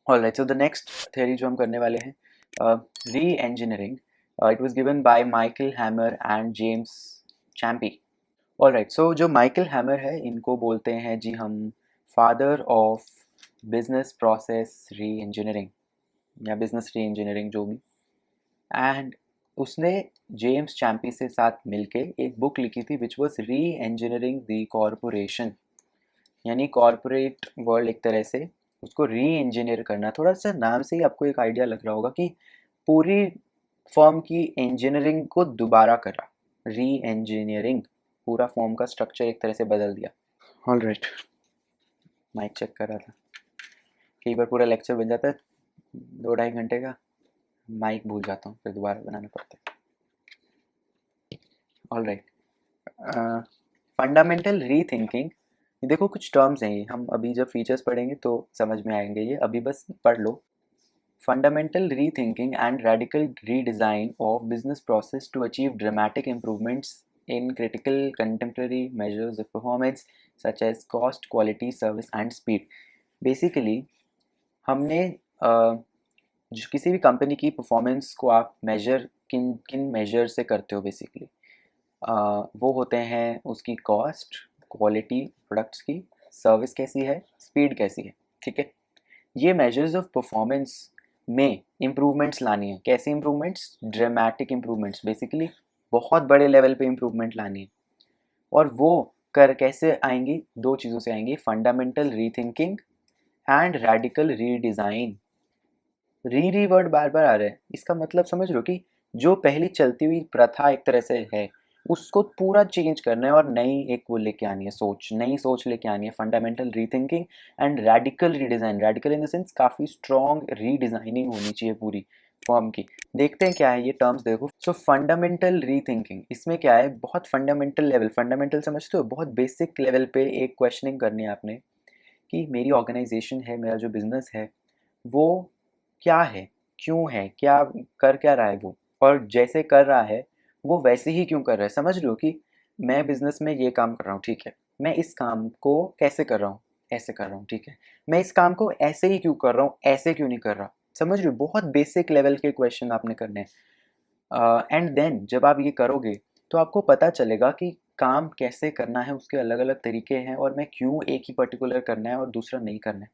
Alright, so the next theory जो हम करने वाले हैं, re engineering. It was given by Michael Hammer and James Champy. Alright, so जो माइकल हैमर है इनको बोलते हैं जी हम father of business process re engineering या बिजनेस री इंजीनियरिंग जो भी. एंड उसने जेम्स चैम्पी से साथ मिलके एक बुक लिखी थी विच वाज री इंजीनियरिंग द कॉरपोरेशन. यानी कॉरपोरेट वर्ल्ड एक तरह से उसको री इंजीनियर करना. थोड़ा सा नाम से ही आपको एक आइडिया लग रहा होगा कि पूरी फर्म की इंजीनियरिंग को दोबारा करा. री इंजीनियरिंग, पूरा फॉर्म का स्ट्रक्चर एक तरह से बदल दिया. ऑल राइट, माइक चेक कर रहा था. कई बार पूरा लेक्चर बन जाता है 2-2.5 घंटे का, माइक भूल जाता हूँ, फिर दोबारा बनाना पड़ता है. ऑल राइट, फंडामेंटल री थिंकिंग. देखो कुछ टर्म्स हैं ये, हम अभी जब फीचर्स पढ़ेंगे तो समझ में आएंगे, ये अभी बस पढ़ लो. Fundamental rethinking and radical redesign of business process to achieve dramatic improvements in critical contemporary measures of performance such as cost, quality, service and speed. Basically हमने जो किसी भी कंपनी की परफॉर्मेंस को आप मेजर किन किन मेजर से करते हो बेसिकली, वो होते हैं उसकी कॉस्ट, क्वालिटी प्रोडक्ट्स की, सर्विस कैसी है, स्पीड कैसी है. ठीक है, ये मेजर्स ऑफ परफॉर्मेंस में इम्प्रूवमेंट्स लानी है. कैसे इम्प्रूवमेंट्स? ड्रामेटिक इम्प्रूवमेंट्स, बेसिकली बहुत बड़े लेवल पे इम्प्रूवमेंट लानी है. और वो कर कैसे आएंगी? दो चीज़ों से आएंगी, fundamental rethinking and radical redesign. री वर्ड बार बार आ रहा है, इसका मतलब समझ लो कि जो पहली चलती हुई प्रथा एक तरह से है उसको पूरा चेंज करना है और नई एक वो लेके आनी है, सोच, नई सोच लेके आनी है. Fundamental rethinking and radical redesign. Radical in the sense काफ़ी स्ट्रॉन्ग रीडिज़ाइनिंग होनी चाहिए पूरी फॉर्म की. देखते हैं क्या है ये टर्म्स, देखो. सो फंडामेंटल रीथिंकिंग, इसमें क्या है, बहुत फंडामेंटल लेवल, फंडामेंटल समझते हो, बहुत बेसिक लेवल पे एक क्वेश्चनिंग करनी है आपने कि मेरी ऑर्गेनाइजेशन है, मेरा जो बिजनेस है वो क्या है, क्यों है, क्या कर क्या रहा है वो, और जैसे कर रहा है वो वैसे ही क्यों कर रहा है. समझ रहे हो कि मैं बिजनेस में ये काम कर रहा हूँ, ठीक है, मैं इस काम को कैसे कर रहा हूँ, ऐसे कर रहा हूँ, ठीक है, मैं इस काम को ऐसे ही क्यों कर रहा हूँ, ऐसे क्यों नहीं कर रहा. समझ रहे हो, बहुत बेसिक लेवल के क्वेश्चन आपने करने हैं. एंड देन जब आप ये करोगे तो आपको पता चलेगा कि काम कैसे करना है, उसके अलग अलग तरीके हैं, और मैं क्यों एक ही पर्टिकुलर करना है और दूसरा नहीं करना है.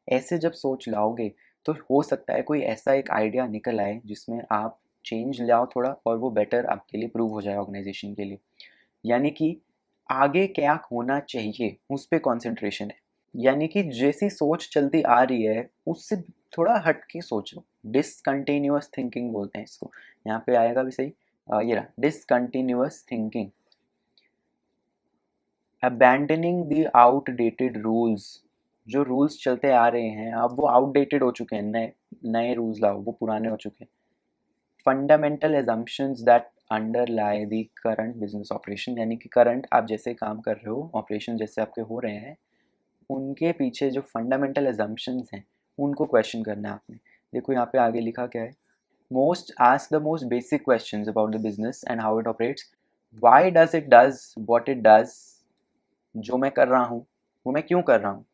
ऐसे जब सोच लाओगे तो हो सकता है कोई ऐसा एक आइडिया निकल आए जिसमें आप चेंज लाओ थोड़ा, और वो बेटर आपके लिए प्रूव हो जाए ऑर्गेनाइजेशन के लिए. यानी कि आगे क्या होना चाहिए उस पर कॉन्सेंट्रेशन है. यानी कि जैसी सोच चलती आ रही है उससे थोड़ा हट के सोचो. डिसकंटिन्यूअस थिंकिंग बोलते हैं इसको. यहाँ पे आएगा भी सही, ये रहा, discontinuous thinking. Abandoning the outdated rules. जो रूल्स चलते आ रहे हैं अब वो आउटडेटेड हो चुके हैं, नए नए रूल्स लाओ, वो पुराने हो चुके हैं. Fundamental assumptions that अंडरलाई the current business operation. यानी कि करंट आप जैसे काम कर रहे हो, ऑपरेशन जैसे आपके हो रहे हैं, उनके पीछे जो फंडामेंटल एजम्पशंस हैं उनको क्वेश्चन करना है आपने. देखो यहाँ पे आगे लिखा क्या है, most ask the most basic questions about the business and how it operates. Why does it does what it does. जो मैं कर रहा हूँ वो मैं क्यों कर रहा हूँ.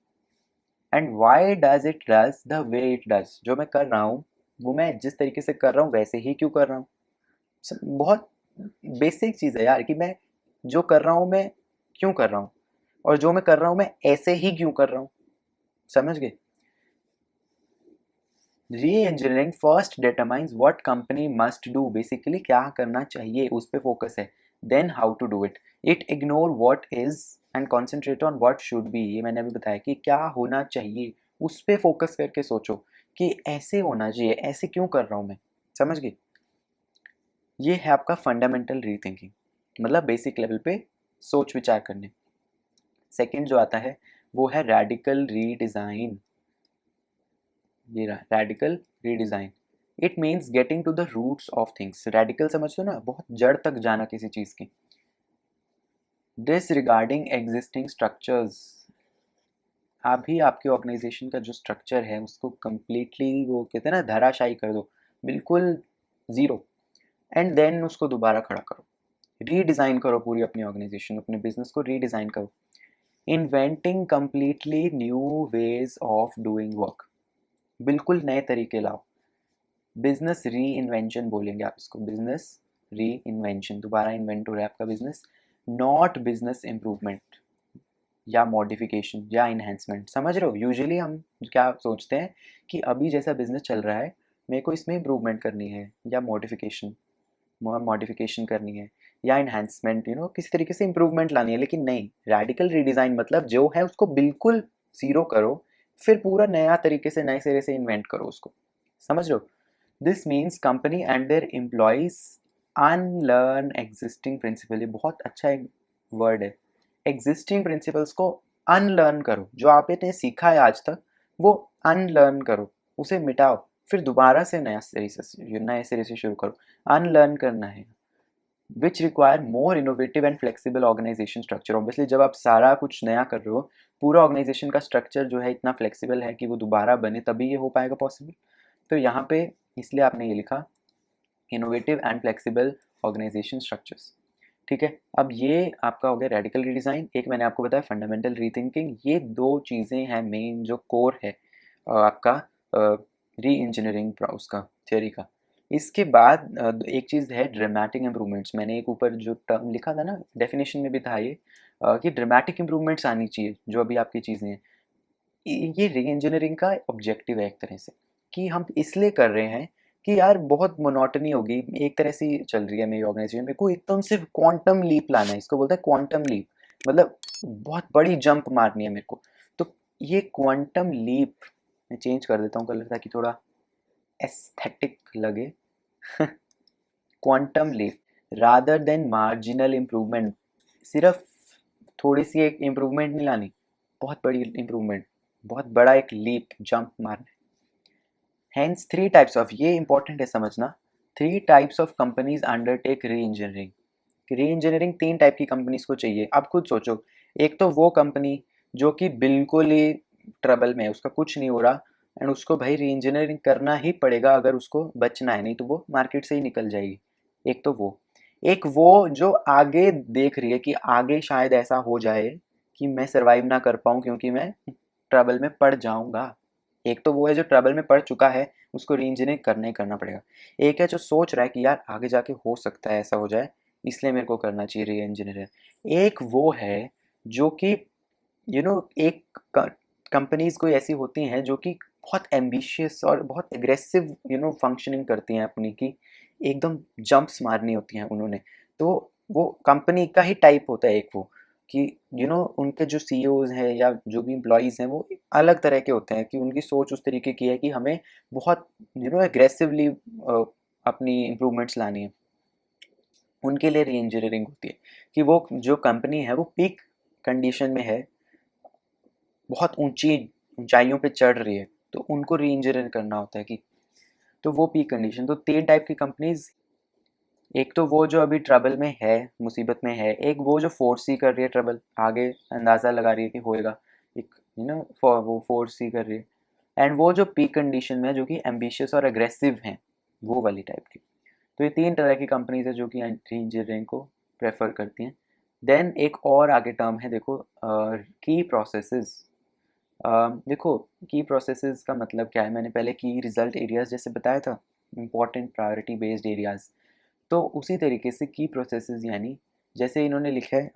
And why does it does the way it does. जो मैं कर रहा हूँ वो मैं जिस तरीके से कर रहा हूँ वैसे ही क्यों कर रहा हूँ. बहुत बेसिक चीज़ है यार कि मैं जो कर रहा हूँ मैं क्यों कर रहा हूँ, और जो मैं कर रहा हूँ मैं ऐसे ही क्यों कर रहा हूँ. समझ गए. Re engineering first determines what company must do. Basically क्या करना चाहिए उस पर फोकस है. Then how to do it. It ignore what is and concentrate on what should be. ये मैंने अभी बताया कि क्या होना चाहिए उस पर फोकस करके सोचो कि ऐसे होना चाहिए, ऐसे क्यों कर रहा हूँ मैं. समझ गए. ये है आपका फंडामेंटल रीथिंकिंग, मतलब बेसिक लेवल पे सोच विचार करने. सेकंड जो आता है वो है रेडिकल रीडिज़ाइन. ये रहा radical redesign. It means getting to the roots of things. Radical समझते हो ना, बहुत जड़ तक जाना किसी चीज़ की. This regarding existing structures. अभी आपके ऑर्गेनाइजेशन का जो स्ट्रक्चर है उसको कम्प्लीटली वो कहते हैं ना धराशायी कर दो, बिल्कुल ज़ीरो. एंड देन उसको दोबारा खड़ा करो, रीडिज़ाइन करो पूरी अपनी ऑर्गेनाइजेशन, अपने बिजनेस को रीडिज़ाइन करो. Inventing completely new ways of doing work. बिल्कुल नए तरीके लाओ। बिजनेस री इन्वेंशन बोलेंगे आप इसको, बिजनेस री इन्वेंशन, दोबारा इन्वेंट हो रहा है आपका बिजनेस, नॉट बिजनेस इम्प्रूवमेंट या मॉडिफिकेशन या इन्हेंसमेंट। समझ रहे हो, यूजुअली हम क्या सोचते हैं कि अभी जैसा बिजनेस चल रहा है मेरे को इसमें इम्प्रूवमेंट करनी है या मॉडिफिकेशन करनी है या इन्हेंसमेंट, किसी तरीके से इम्प्रूवमेंट लानी है। लेकिन नहीं, रेडिकल रीडिज़ाइन मतलब जो है उसको बिल्कुल ज़ीरो करो, फिर पूरा नया तरीके से नए सिरे से इन्वेंट करो उसको। समझ रहे हो? This means company and their employees unlearn existing principle. ये बहुत अच्छा एक वर्ड है। एग्जिस्टिंग प्रिंसिपल्स को अनलर्न करो, जो आपने सीखा है आज तक वो अनलर्न करो, उसे मिटाओ, फिर दोबारा से नए सिरे से शुरू करो। अनलर्न करना है, which require more innovative and flexible organisation structure. Obviously जब आप सारा कुछ नया कर रहे हो, पूरा ऑर्गेनाइजेशन का स्ट्रक्चर जो है इतना फ्लेक्सिबल है कि वो दोबारा बने, तभी ये हो पाएगा पॉसिबल। तो यहाँ पे इसलिए आपने ये लिखा, innovative and flexible organisation structures. ठीक है, अब ये आपका हो गया रेडिकल रीडिज़ाइन। एक मैंने आपको बताया फंडामेंटल रीथिंकिंग। ये दो चीज़ें हैं मेन, जो कोर है आपका री इंजीनियरिंग उसका थियोरी का। इसके बाद एक चीज़ है ड्रामेटिक इम्प्रूवमेंट्स। मैंने एक ऊपर जो टर्म लिखा था ना, डेफिनेशन में भी था ये, कि ड्रामेटिक इम्प्रूवमेंट्स आनी चाहिए जो अभी आपकी चीज़ें हैं। ये री इंजीनियरिंग का ऑब्जेक्टिव है एक तरह से, कि हम इसलिए कर रहे हैं कि यार बहुत मोनोटनी होगी, एक तरह से चल रही है मेरी ऑर्गेनाइजेशन। मेरे को एकदम से क्वांटम लीप लाना है, इसको बोलते हैं क्वांटम लीप, मतलब बहुत बड़ी जंप मारनी है मेरे को। तो ये क्वांटम लीप, मैं चेंज कर देता हूँ कलर ताकि थोड़ा एस्थेटिक लगे। Quantum leap rather than marginal improvement. सिर्फ थोड़ी सी एक इम्प्रूवमेंट नहीं लानी, बहुत बड़ी इम्प्रूवमेंट, बहुत बड़ा एक लीप जंप मारना है। Hence थ्री टाइप्स ऑफ, ये इंपॉर्टेंट है समझना, three types of companies undertake री इंजीनियरिंग। री इंजीनियरिंग तीन टाइप की कंपनीज को चाहिए। आप खुद सोचो, एक तो वो कंपनी जो कि बिल्कुल ही ट्रबल में है, उसका कुछ नहीं हो रहा, एंड उसको भाई री इंजीनियरिंग करना ही पड़ेगा अगर उसको बचना है, नहीं तो वो मार्केट से ही निकल जाएगी। एक तो वो, एक वो जो आगे देख रही है कि आगे शायद ऐसा हो जाए कि मैं सरवाइव ना कर पाऊँ क्योंकि मैं ट्रबल में पड़ जाऊंगा। एक तो वो है जो ट्रबल में पड़ चुका है, उसको री इंजीनियरिंग करना ही करना पड़ेगा। एक है जो सोच रहा है कि यार आगे जाके हो सकता है ऐसा हो जाए, इसलिए मेरे को करना चाहिए री इंजीनियरिंग। एक वो है जो कि एक कंपनीज कोई ऐसी होती हैं जो कि बहुत एम्बिशियस और बहुत एग्रेसिव फंक्शनिंग करती हैं अपनी की, एकदम जंप्स मारनी होती हैं उन्होंने। तो वो कंपनी का ही टाइप होता है एक वो, कि उनके जो सीईओज हैं या जो भी एम्प्लॉयज़ हैं वो अलग तरह के होते हैं, कि उनकी सोच उस तरीके की है कि हमें बहुत एग्रेसिवली अपनी इम्प्रूवमेंट्स लानी है। उनके लिए री इंजीनियरिंग होती है कि वो जो कंपनी है वो पीक कंडीशन में है, बहुत ऊंची ऊंचाइयों पे चढ़ रही है, तो उनको री इंजीनियर करना होता है कि, तो वो पीक कंडीशन। तो तीन टाइप की कंपनीज, एक तो वो जो अभी ट्रबल में है, मुसीबत में है, एक वो जो फोर्स सी कर रही है ट्रबल, आगे अंदाज़ा लगा रही है कि होएगा, एक वो फोर्स सी कर रही है, एंड वो जो पीक कंडीशन में है जो कि एम्बिशियस और अग्रेसिव हैं, वो वाली टाइप की। तो ये तीन तरह की कंपनीज है जो कि री इंजीनियरिंग को प्रेफर करती हैं। देन एक और आगे टर्म है, देखो की प्रोसेसेस। देखो की प्रोसेसेस का मतलब क्या है, मैंने पहले की रिजल्ट एरियाज जैसे बताया था, इंपॉर्टेंट प्रायोरिटी बेस्ड एरियाज। तो उसी तरीके से की प्रोसेसेस यानी, जैसे इन्होंने लिखा है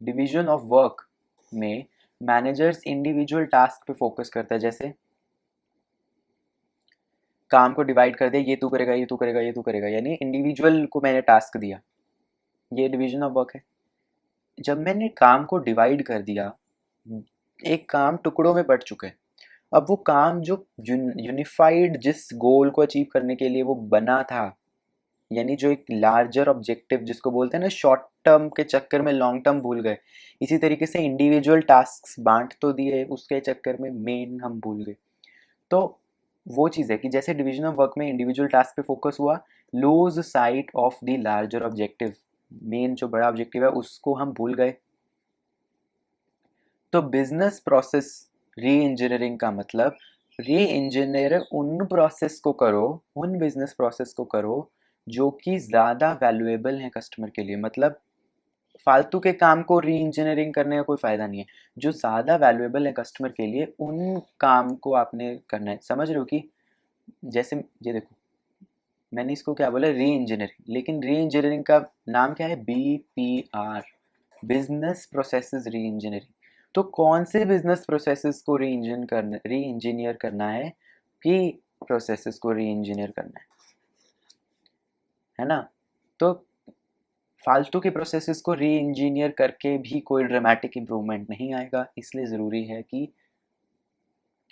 डिवीजन ऑफ वर्क में मैनेजर्स इंडिविजुअल टास्क पे फोकस करता है। जैसे काम को डिवाइड कर दिया, ये तू करेगा, ये तू करेगा, ये तू करेगा, यानी इंडिविजुअल को मैंने टास्क दिया, ये डिवीजन ऑफ वर्क है। जब मैंने काम को डिवाइड कर दिया, एक काम टुकड़ों में बट चुके हैं, अब वो काम जो यूनिफाइड जिस गोल को अचीव करने के लिए वो बना था, यानी जो एक लार्जर ऑब्जेक्टिव जिसको बोलते हैं ना, शॉर्ट टर्म के चक्कर में लॉन्ग टर्म भूल गए, इसी तरीके से इंडिविजुअल टास्क बांट तो दिए, उसके चक्कर में मेन हम भूल गए। तो वो चीज़ है कि जैसे डिवीजन ऑफ वर्क में इंडिविजुअल टास्क पे फोकस हुआ, lose sight of the larger objective, main जो बड़ा ऑब्जेक्टिव है उसको हम भूल गए। तो बिजनेस प्रोसेस री इंजीनियरिंग का मतलब, री इंजीनियर उन प्रोसेस को करो, उन बिजनेस प्रोसेस को करो जो कि ज़्यादा वैल्यूएबल हैं कस्टमर के लिए। मतलब फालतू के काम को री इंजीनियरिंग करने का कोई फ़ायदा नहीं है। जो ज़्यादा वैल्यूएबल है कस्टमर के लिए उन काम को आपने करना है। समझ रहे हो कि जैसे ये देखो, मैंने इसको क्या बोला, री इंजीनियरिंग, लेकिन री इंजीनियरिंग का नाम क्या है, BPR, बिजनेस प्रोसेसेस री इंजीनियरिंग। तो कौन से बिजनेस प्रोसेसेस को री इंजीनियर करना है, कि प्रोसेसेस को री इंजीनियर करना है ना। तो फालतू के प्रोसेसेस को री इंजीनियर करके भी कोई ड्रामेटिक इम्प्रूवमेंट नहीं आएगा, इसलिए ज़रूरी है कि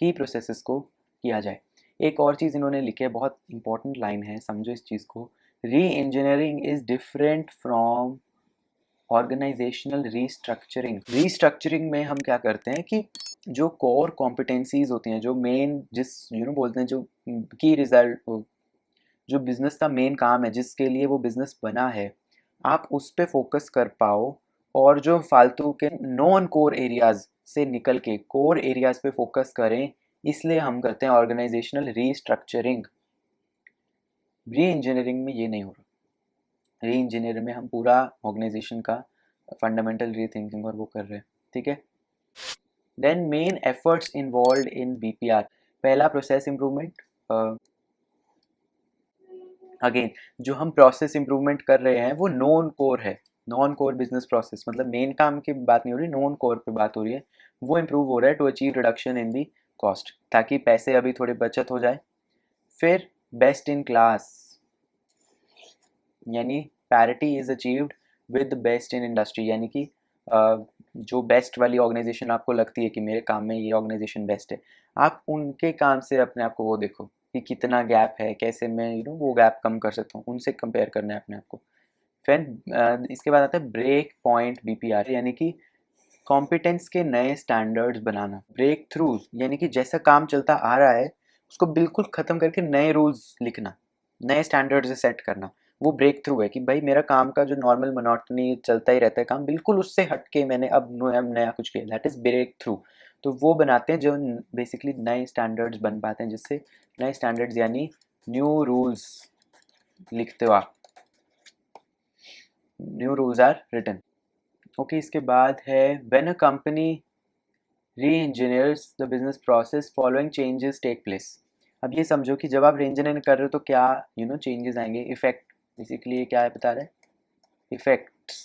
प्रोसेसेस को किया जाए। एक और चीज़ इन्होंने लिखी है, बहुत इंपॉर्टेंट लाइन है, समझो इस चीज़ को। Re engineering is different from organisational restructuring में हम क्या करते हैं कि जो कोर कॉम्पिटेंसीज होती हैं, जो मेन जिस बोलते हैं, जो की रिजल्ट, जो बिजनेस का मेन काम है जिसके लिए वो बिजनेस बना है, आप उस पर फोकस कर पाओ, और जो फालतू के नॉन कोर एरियाज से निकल के कोर एरियाज पे फोकस करें, इसलिए हम करते हैं ऑर्गेनाइजेशनल रीस्ट्रक्चरिंग। री इंजीनियरिंग में ये नहीं हो रहा। री इंजीनियरिंग में हम पूरा ऑर्गेनाइजेशन का फंडामेंटल रीथिंकिंग और वो कर रहे हैं, ठीक है। Then main efforts involve in BPR, पहला प्रोसेस इंप्रूवमेंट। अगेन जो हम प्रोसेस इंप्रूवमेंट कर रहे हैं वो नॉन कोर है, नॉन कोर बिजनेस प्रोसेस, मतलब मेन काम की बात नहीं हो रही, नॉन कोर पे बात हो रही है। वो इम्प्रूव हो रहा है to achieve reduction in the cost, ताकि पैसे अभी थोड़ी बचत हो जाए। फिर बेस्ट इन क्लास, यानी parity is achieved with best in industry, यानी कि जो बेस्ट वाली ऑर्गेनाइजेशन आपको लगती है कि मेरे काम में ये ऑर्गेनाइजेशन बेस्ट है, आप उनके काम से अपने आप को वो देखो कि कितना गैप है, कैसे मैं वो गैप कम कर सकता हूँ, उनसे कंपेयर करना है अपने आप को। फिर इसके बाद आता है ब्रेक पॉइंट BPR, यानी कि कॉम्पिटेंस के नए स्टैंडर्ड्स बनाना। ब्रेक थ्रूज, यानी कि जैसा काम चलता आ रहा है उसको बिल्कुल ख़त्म करके नए रूल्स लिखना, नए स्टैंडर्ड्स सेट करना। वो ब्रेक थ्रू है कि भाई मेरा काम का जो नॉर्मल मोनोटनी चलता ही रहता है काम, बिल्कुल उससे हट के मैंने अब नया कुछ किया, दैट इज़ ब्रेक थ्रू। तो वो बनाते हैं जो बेसिकली नए स्टैंडर्ड्स बन पाते हैं, जिससे नए स्टैंडर्ड्स यानी न्यू रूल्स लिखते हो आप, new rules are written. Okay, इसके बाद है when a company reengineers the business process following changes take place. अब ये समझो कि जब आप री इंजीनियरिंग कर रहे हो तो क्या चेंजेस आएंगे, इफेक्ट, बेसिकली ये क्या है बता रहे हैं, इफेक्ट्स।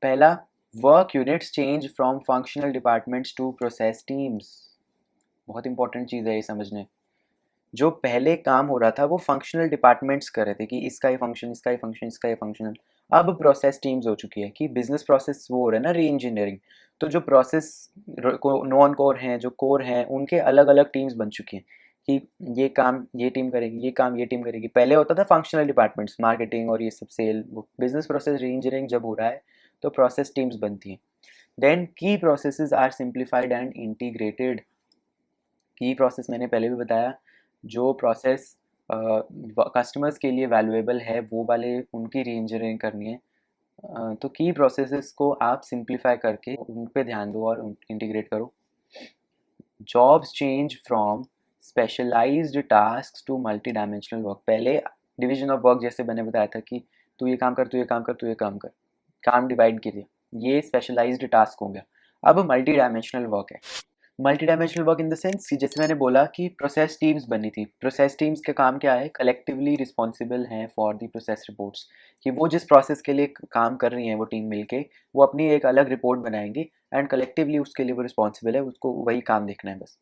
पहला, work units change from functional departments to process teams. बहुत इंपॉर्टेंट चीज़ है ये समझने। जो पहले काम हो रहा था वो फंक्शनल डिपार्टमेंट्स कर रहे थे कि इसका ही फंक्शन, इसका ही फंक्शन, इसका ही फंक्शनल। अब प्रोसेस टीम्स हो चुकी है कि बिजनेस प्रोसेस वो हो रहा है ना री इंजीनियरिंग। तो जो प्रोसेस को नॉन कोर हैं, जो कोर हैं, उनके अलग अलग टीम्स बन चुकी हैं कि ये काम ये टीम करेगी, ये काम ये टीम करेगी। पहले होता था फंक्शनल डिपार्टमेंट्स, मार्केटिंग और ये सब sale. Business process re engineering जब हो रहा है तो प्रोसेस टीम्स बनती हैं। Then key processes are simplified and integrated. Key process मैंने पहले भी बताया, जो प्रोसेस कस्टमर्स के लिए वैल्यूएबल है वो वाले उनकी री इंजीनियरिंग करनी है। तो की प्रोसेसेस को आप सिंप्लीफाई करके उन पे ध्यान दो और इंटीग्रेट करो। Jobs change from specialised task to multi dimensional work. पहले डिवीजन ऑफ वर्क जैसे मैंने बताया था कि तू ये काम कर, तू ये काम कर, तू ये काम कर, काम डिवाइड किए, ये स्पेशलाइज्ड टास्क हो गया। अब मल्टी डायमेंशनल वर्क है। Multi dimensional work in the sense कि जैसे मैंने बोला कि प्रोसेस टीम्स बनी थी, प्रोसेस टीम्स का काम क्या है, कलेक्टिवली रिस्पॉन्सिबल हैं फॉर द प्रोसेस रिपोर्ट्स, कि वो जिस प्रोसेस के लिए काम कर रही हैं वो टीम मिलके वो अपनी एक अलग रिपोर्ट बनाएंगी एंड कलेक्टिवली उसके लिए वो रिस्पॉन्सिबल है, उसको वही काम देखना है बस।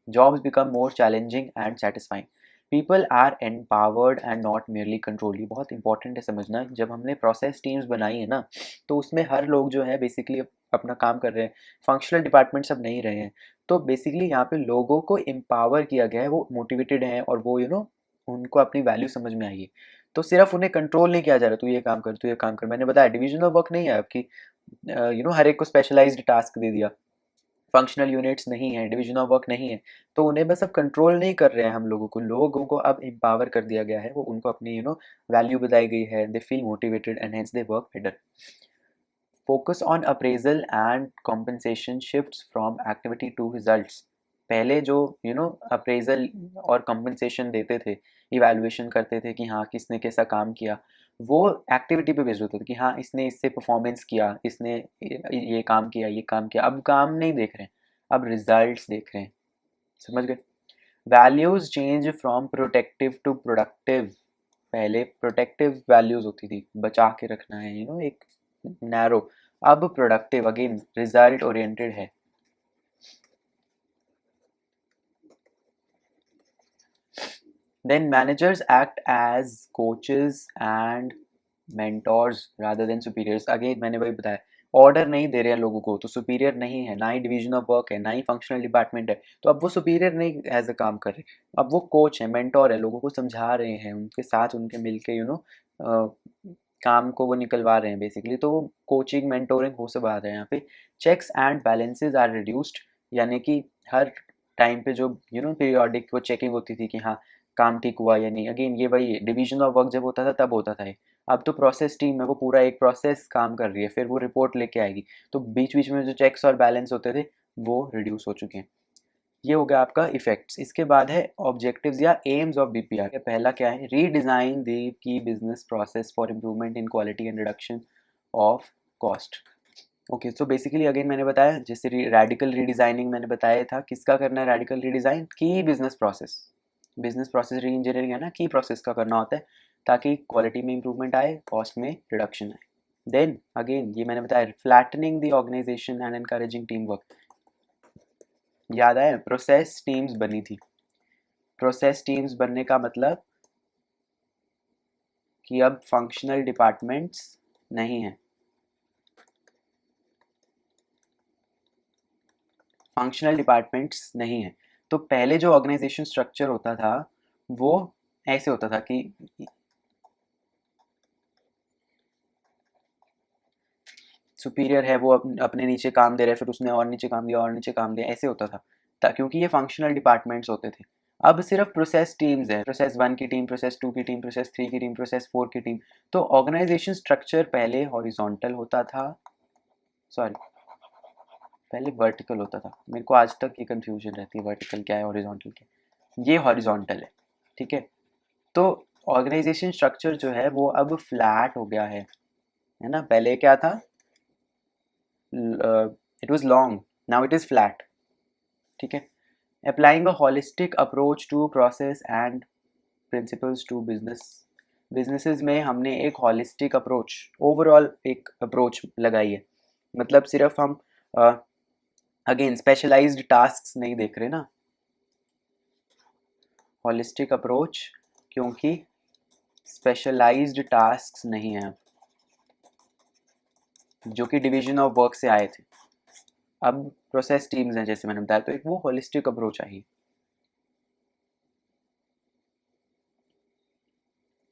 Jobs become more challenging and satisfying. People are empowered and not merely control. ये बहुत इंपॉर्टेंट है समझना। जब हमने प्रोसेस टीम्स बनाई है ना, तो उसमें हर लोग जो है बेसिकली अपना काम कर रहे हैं, फंक्शनल डिपार्टमेंट सब नहीं रहे हैं। तो बेसिकली यहाँ पे लोगों को एम्पावर किया गया है, वो मोटिवेटेड हैं और वो उनको अपनी वैल्यू समझ में आई है। तो सिर्फ उन्हें कंट्रोल नहीं किया जा रहा, तू ये काम कर, तू ये काम कर। मैंने बताया डिवीजन ऑफ वर्क नहीं है आपकी, हर एक को स्पेशलाइज्ड टास्क दे दिया, फंक्शनल यूनिट्स नहीं है, डिवीजन ऑफ वर्क नहीं है। तो उन्हें बस अब कंट्रोल नहीं कर रहे हैं हम लोगों को अब एम्पावर कर दिया गया है, वो उनको अपनी वैल्यू बताई गई है, they feel motivated and hence they work better. Focus on appraisal and compensation shifts from activity to results. पहले जो अप्रेजल और कॉम्पनसेशन देते थे, इवैल्यूएशन करते थे कि हाँ किसने कैसा काम किया, वो एक्टिविटी पे बेस्ड होता था कि हाँ इसने इससे परफॉर्मेंस किया, इसने ये काम किया, ये काम किया। अब काम नहीं देख रहे हैं, अब रिजल्ट्स देख रहे हैं। समझ गए? Values change from protective to productive. पहले प्रोटेक्टिव वैल्यूज होती थी, बचा के रखना है, एक नैरो। अब प्रोडक्टिव, अगेन रिजल्ट ओरिएंटेड है। Then managers act as coaches and mentors rather than superiors. Again मैंने वही बताया, ऑर्डर नहीं दे रहे हैं लोगों को, तो सुपीरियर नहीं है, ना ही डिवीजन ऑफ वर्क है, ना ही फंक्शनल डिपार्टमेंट है, तो अब वो सुपीरियर नहीं एज अ काम कर रहे। अब वो कोच है, मेंटोर है, लोगों को समझा रहे हैं, उनके साथ उनके मिलके काम को वो निकलवा रहे हैं बेसिकली। तो वो कोचिंग मेंटोरिंग हो सब आ रहा है यहाँ पे। Checks and balances are reduced, यानी कि हर टाइम पे जो पीरियोडिक वो चेकिंग होती थी कि हाँ काम ठीक हुआ या नहीं। अगेन ये वही डिवीजन ऑफ वर्क जब होता था तब होता था ये। अब तो प्रोसेस टीम है, वो पूरा एक प्रोसेस काम कर रही है, फिर वो रिपोर्ट लेके आएगी। तो बीच बीच में जो चेक्स और बैलेंस होते थे वो रिड्यूस हो चुके हैं। ये हो गया आपका इफेक्ट्स। इसके बाद है ऑब्जेक्टिव्स या एम्स ऑफ बीपीआर। पहला क्या है? Redesign the key business process for improvement in quality and reduction of cost. Okay, so basically again मैंने बताया, जैसे रेडिकल रीडिजाइनिंग मैंने बताया था, किसका करना है रेडिकल रीडिजाइन? की बिजनेस प्रोसेस री इंजीनियरिंग है ना, की प्रोसेस का करना होता है ताकि क्वालिटी में इंप्रूवमेंट आए, कॉस्ट में रिडक्शन आए। देन अगेन ये मैंने बताया, flattening the organisation and encouraging team work. याद आया, प्रोसेस टीम्स बनी थी। प्रोसेस टीम्स बनने का मतलब कि अब फंक्शनल डिपार्टमेंट्स नहीं है। फंक्शनल डिपार्टमेंट्स नहीं है। तो पहले जो ऑर्गेनाइजेशन स्ट्रक्चर होता था वो ऐसे होता था कि सुपीरियर है, वो अपने नीचे काम दे रहा है, फिर उसने और नीचे काम दिया और नीचे काम दिया, ऐसे होता था क्योंकि ये फंक्शनल डिपार्टमेंट्स होते थे। अब सिर्फ प्रोसेस टीम्स है, प्रोसेस 1 की टीम, प्रोसेस 2 की टीम, प्रोसेस 3 की टीम, प्रोसेस 4 की टीम। तो ऑर्गेनाइजेशन स्ट्रक्चर पहले हॉरिजॉन्टल होता था, सॉरी पहले वर्टिकल होता था। मेरे को आज तक ये कंफ्यूजन रहती है, वर्टिकल क्या है हॉरिजॉन्टल क्या है। ये हॉरिजॉन्टल है, ठीक है। तो ऑर्गेनाइजेशन स्ट्रक्चर जो है वो अब फ्लैट हो गया है ना। पहले क्या था? It was long, now it is flat, ठीक है। Applying a holistic approach to process and principles to businesses में हमने एक होलिस्टिक अप्रोच, ओवरऑल एक अप्रोच लगाई है। मतलब सिर्फ हम अगेन स्पेशलाइज्ड टास्क्स नहीं देख रहे ना, होलिस्टिक अप्रोच, क्योंकि स्पेशलाइज्ड टास्क्स नहीं है जो कि डिवीजन ऑफ वर्क से आए थे। अब प्रोसेस टीम्स हैं जैसे मैंने बताया, तो एक वो holistic approach I.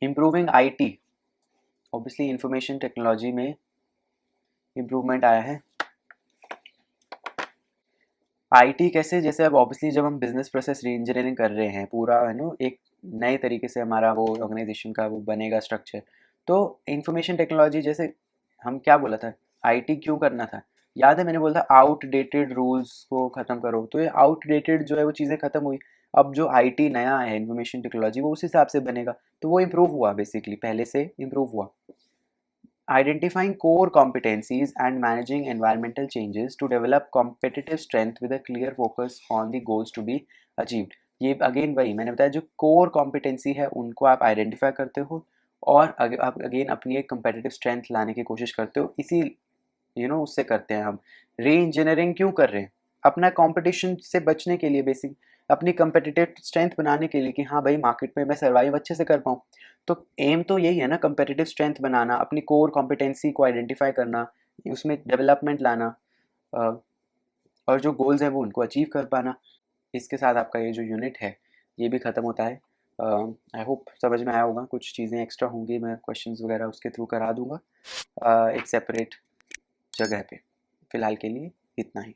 Improving IT, obviously information technology में इम्प्रूवमेंट आया है। आईटी कैसे? जैसे अब ऑब्वियसली जब हम बिजनेस प्रोसेस री इंजीनियरिंग कर रहे हैं, पूरा है ना एक नए तरीके से हमारा वो ऑर्गेनाइजेशन का वो बनेगा स्ट्रक्चर। तो इंफॉर्मेशन टेक्नोलॉजी, जैसे हम क्या बोला था, आईटी क्यों करना था? याद है मैंने बोला था आउटडेटेड रूल्स को ख़त्म करो। तो ये आउटडेटेड जो है वो चीज़ें ख़त्म हुई। अब जो आईटी नया है इंफॉर्मेशन टेक्नोलॉजी, वो उस हिसाब से बनेगा। तो वो इम्प्रूव हुआ, बेसिकली पहले से इम्प्रूव हुआ। Identifying core competencies and managing environmental changes to develop competitive strength with a clear focus on the goals to be achieved। ये अगेन वही मैंने बताया, जो कोर कॉम्पिटेंसी है उनको आप आइडेंटिफाई करते हो और आप अगेन अपनी एक competitive स्ट्रेंथ लाने की कोशिश करते हो। इसी उससे करते हैं हम। री इंजीनियरिंग क्यों कर रहे हैं? अपना कंपटीशन से बचने के लिए, बेसिक अपनी कंपेटिटिव स्ट्रेंथ बनाने के लिए कि हाँ भाई मार्केट में मैं सर्वाइव अच्छे से कर पाऊँ। तो एम तो यही है ना, कंपेटिटिव स्ट्रेंथ बनाना, अपनी कोर कॉम्पिटेंसी को आइडेंटिफाई करना, उसमें डेवलपमेंट लाना, और जो गोल्स हैं वो उनको अचीव कर पाना। इसके साथ आपका ये जो यूनिट है ये भी ख़त्म होता है। आई होप समझ में आया होगा। कुछ चीज़ें एक्स्ट्रा होंगी, मैं क्वेश्चंस वगैरह उसके थ्रू करा दूंगा एक सेपरेट जगह पे। फ़िलहाल के लिए इतना ही।